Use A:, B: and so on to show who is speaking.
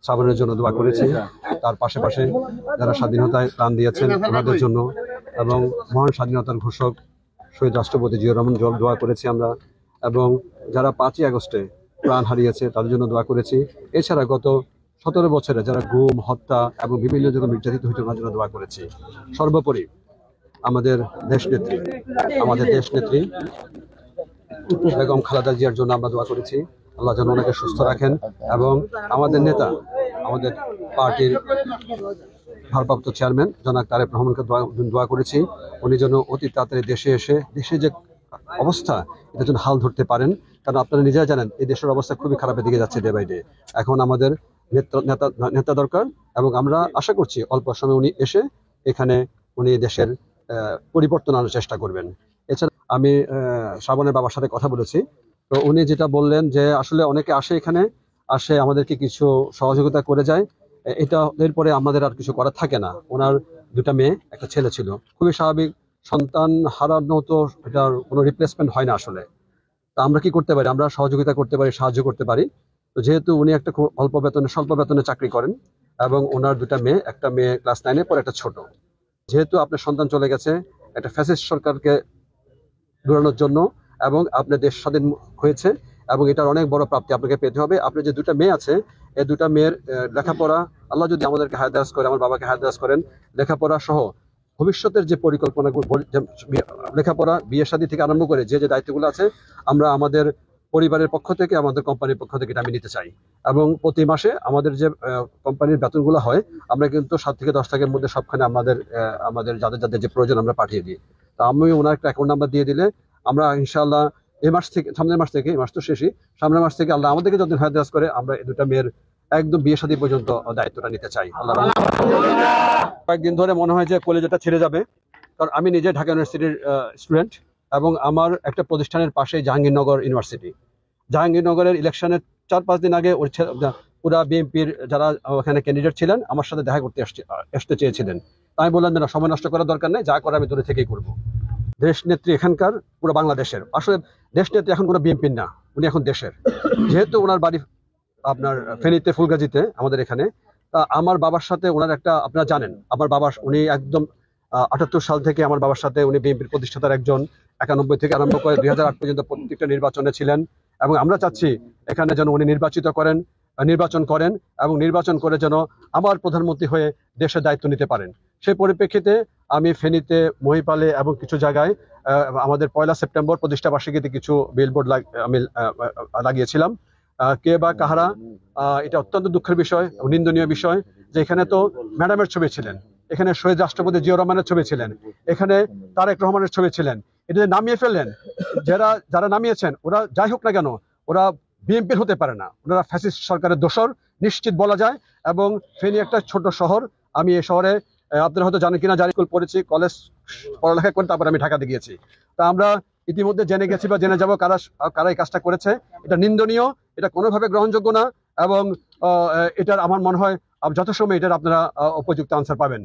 A: শ্রাবণের জন্য দোয়া করেছি। তার পাশাপাশি যারা স্বাধীনতায় প্রাণ দিয়েছেন ওনাদের জন্য এবং মহান স্বাধীনতার ঘোষক শহীদ রাষ্ট্রপতি জিয়াউর রহমান দোয়া করেছি আমরা, এবং যারা 5ই আগস্টে প্রাণ হারিয়েছে তাদের জন্য দোয়া করেছি। এছাড়া গত 17 বছরে যারা গুম, হত্যা এবং বিভিন্ন জায়গায় নির্যাতিত হয়েছে ওনার জন্য দোয়া করেছি। সর্বোপরি আমাদের দেশনেত্রী বেগম খালেদা জিয়ার জন্য আমরা দোয়া করেছি। আল্লাহ যেন ওনাকে সুস্থ রাখেন, এবং আমাদের নেতা, আমাদের পার্টির ভারপ্রাপ্ত চেয়ারম্যান জনাব তারেক রহমানকে দোয়া করেছি উনি যেন অতি তাড়াতাড়ি দেশে এসে দেশে যে অবস্থা এটা যেন হাল ধরতে পারেন। কারণ আপনারা নিজেরা জানেন এই দেশের অবস্থা খুবই খারাপের দিকে যাচ্ছে ডে বাই ডে। এখন আমাদের নেতা দরকার, এবং আমরা আশা করছি অল্প সময় উনি এসে এখানে উনি দেশের পরিবর্তন আনার চেষ্টা করবেন। এছাড়া আমি শ্রাবণের বাবার সাথে কথা বলেছি, তো উনি যেটা বললেন যে আসলে অনেকে এখানে আসে আমাদেরকে কিছু সহযোগিতা করে যায়, এটা এরপরে আমাদের আর কিছু করার থাকে না। ওনার 2টা মেয়ে, একটা ছেলে ছিল, খুবই স্বাভাবিক। সন্তান হারানো তো এটার কোনো রিপ্লেসমেন্ট হয় না আসলে। তা আমরা কি করতে পারি? আমরা সহযোগিতা করতে পারি, সাহায্য করতে পারি। তো যেহেতু উনি একটা খুব স্বল্প বেতনে চাকরি করেন, এবং ওনার 2টা মেয়ে, একটা মেয়ে ক্লাস 9-এ পড়ে, একটা ছোট। যেহেতু আপনার সন্তান চলে গেছে একটা ফ্যাসিস্ট সরকারকে দূরানোর জন্য, এবং আপনার দেশ স্বাধীন হয়েছে, এবং এটার অনেক বড় প্রাপ্তি আপনাকে পেতে হবে। আপনার যে 2টা মেয়ে আছে, এই 2টা মেয়ের লেখাপড়া, আল্লাহ যদি আমাদেরকে হায়াত করে, আমার বাবাকে হায়াত করেন, লেখাপড়া সহ ভবিষ্যতের যে পরিকল্পনা, লেখাপড়া, বিয়ে শাদী থেকে আরম্ভ করে যে দায়িত্বগুলো আছে, আমরা আমাদের পরিবারের পক্ষ থেকে, আমাদের কোম্পানির পক্ষ থেকে এটা আমি নিতে চাই। এবং প্রতি মাসে আমাদের যে কোম্পানির বেতনগুলো হয়, আমরা কিন্তু 7 থেকে 10 টাকার মধ্যে সবখানে আমাদের যাদের যাদের যে প্রয়োজন আমরা পাঠিয়ে দিই। তা আমি ওনার একটা অ্যাকাউন্ট নাম্বার দিয়ে দিলে আমরা ইনশাআল্লাহ এই মাস থেকে, সামনের মাস থেকে, এই মাস তো শেষই, সামনের মাস থেকে আল্লাহ আমাদেরকে যতদিন হায়াত করে আমরা এই 2টা মেয়ের একদম বিয়ে শাদী পর্যন্ত দায়িত্বটা নিতে চাই। আল্লাহ কয়েকদিন ধরে মনে হয় যে কলেজটা ছেড়ে যাবে, কারণ আমি নিজে ঢাকা ইউনিভার্সিটির স্টুডেন্ট, এবং আমার একটা প্রতিষ্ঠানের পাশে জাহাঙ্গীরনগর ইউনিভার্সিটি। জাহাঙ্গীরনগরের ইলেকশনের 4-5 দিন আগে পুরা বিএনপির যারা ওখানে ক্যান্ডিডেট ছিলেন আমার সাথে দেখা করতে আসতে চেয়েছিলেন। আমি বললাম না, সময় নষ্ট করার দরকার নেই, যা করে আমি দূরে থেকেই করবো। দেশ নেত্রী এখানকার, পুরো বাংলাদেশের। আসলে দেশ নেত্রী এখন কোনো বিএনপির না, উনি এখন দেশের। যেহেতু ওনার বাড়ি আপনার ফেনীতে, ফুলগাজীতে, আমাদের এখানে। তা আমার বাবার সাথে ওনার একটা, আপনারা জানেন আমার বাবা, উনি একদম 78 সাল থেকে আমার বাবার সাথে উনি বিএনপির প্রতিষ্ঠাতার একজন। 91 থেকে আরম্ভ করে 2008 পর্যন্ত প্রত্যেকটা নির্বাচনে ছিলেন, এবং আমরা চাচ্ছি এখানে যেন উনি নির্বাচন করেন, এবং নির্বাচন করে যেন আমার প্রধানমন্ত্রী হয়ে দেশের দায়িত্ব নিতে পারেন। সেই পরিপ্রেক্ষিতে আমি ফেনীতে, মহিপালে এবং কিছু জায়গায় আমাদের 1 সেপ্টেম্বর প্রতিষ্ঠা বার্ষিকীতে কিছু বিলবোর্ড আমি লাগিয়েছিলাম। কে বা কাহারা, এটা অত্যন্ত দুঃখের বিষয়, নিন্দনীয় বিষয় যে এখানে তো ম্যাডামের ছবি ছিলেন, এখানে শহীদ রাষ্ট্রপতি জিয়াউর রহমানের ছবি ছিলেন, এখানে তারেক রহমানের ছবি ছিলেন। এটা নামিয়ে ফেললেন। যারা নামিয়েছেন ওরা যাই হোক না কেন, ওরা বিএনপির হতে পারে না, ওনারা ফ্যাসিস্ট সরকারের দোসর নিশ্চিত বলা যায়। এবং ফেনী একটা ছোট শহর, আমি এই শহরে আপনারা হয়তো জানেন কিনা, স্কুল পড়েছি, কলেজ পড়ালেখা করে তারপর আমি ঢাকাতে গিয়েছি। তা আমরা ইতিমধ্যে জেনে গেছি বা জেনে যাবো কারা এই কাজটা করেছে। এটা নিন্দনীয়, এটা কোনোভাবে গ্রহণযোগ্য না, এবং এটার আমার মনে হয় যথাসময়ে এটার আপনারা উপযুক্ত আনসার পাবেন।